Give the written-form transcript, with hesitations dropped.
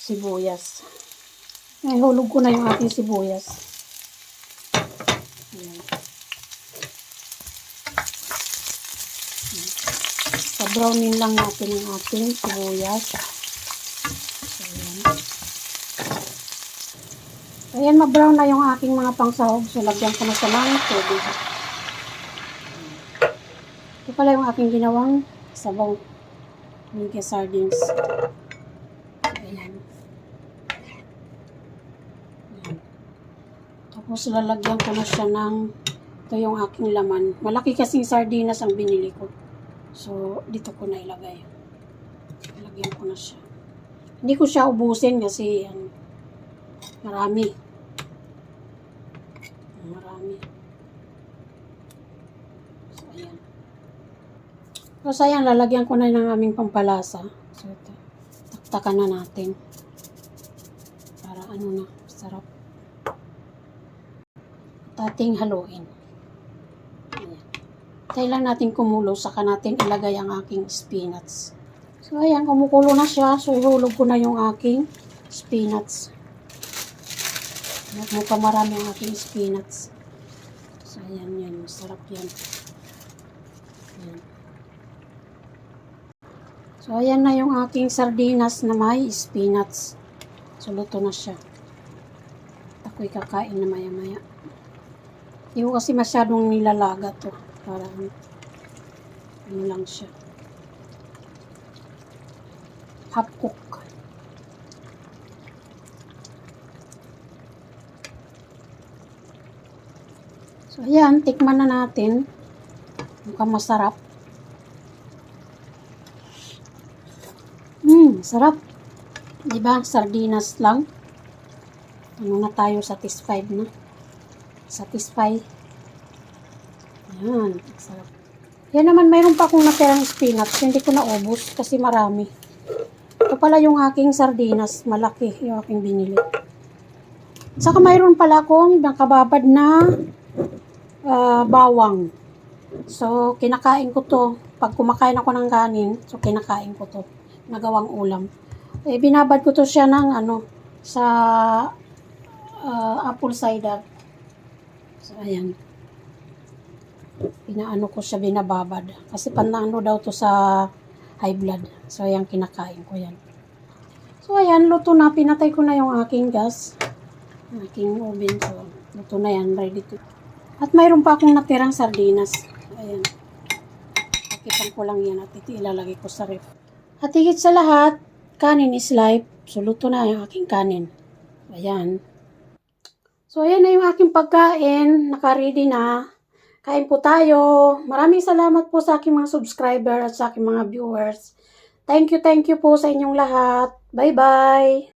sibuyas. Nahulog ko na yung ating sibuyas. Ayan. Pa-brownin lang natin yung ating sibuyas. Ayan. Ayan, ma-brown na yung aking mga pangsahog. So, lagyan ko na sa ng tubig. Ito pala yung aking ginawang sabaw. Mega sardines. Ayan. Ayan. Tapos, lalagyan ko na siya ng ito yung aking laman. Malaki kasing sardinas ang binili ko. So, dito ko na ilagay. Lagyan ko na siya. Hindi ko siya ubusin kasi marami. So, ayan. Tapos, ayan, lalagyan ko na ng aming pampalasa. So, ito. Taktakan na natin. Para na, sarap. At ating haluin. Ayan. Tayo lang natin kumulo, saka natin ilagay ang aking spinach. So, ayan, kumukulo na siya. So, ihulog ko na yung aking spinach. Mukhang marami ang aking spinach. So, ayan yan. Masarap yan. Ayan. So, ayan na yung aking sardinas na may spinach. So, luto na siya. Ako'y kakain na maya-maya. Hindi ko kasi masyadong nilalaga to. Para ano lang siya. Half cook. So, ayan, tikman na natin. Mukhang masarap. Sarap. Diba? Sardinas lang. Ano na tayo, satisfied na. Satisfied. Ayan, sarap. Yan naman, mayroon pa akong natirang spinach. Hindi ko naubos kasi marami. Ito pala yung aking sardinas. Malaki yung aking binili. Saka mayroon pala akong nakababad na bawang. So, kinakain ko to. Pag kumakain ako ng kanin, so kinakain ko to. Nagawang ulam. Eh, binabad ko to siya ng sa apple cider. So, ayan. Pinaano ko siya, binababad. Kasi panano daw to sa high blood. So, ayan, kinakain ko yan. So, ayan, luto na. Pinatay ko na yung aking gas. Aking oven. So, luto na yan. Ready to. At mayroon pa akong natirang sardinas. Ayan. Pakitan ko lang yan at ito ilalagay ko sa ref. At higit sa lahat, kanin is life. So, luto na yung aking kanin. Ayan. So, ayan na yung aking pagkain. Naka-ready na. Kain po tayo. Maraming salamat po sa aking mga subscriber at sa aking mga viewers. Thank you po sa inyong lahat. Bye-bye!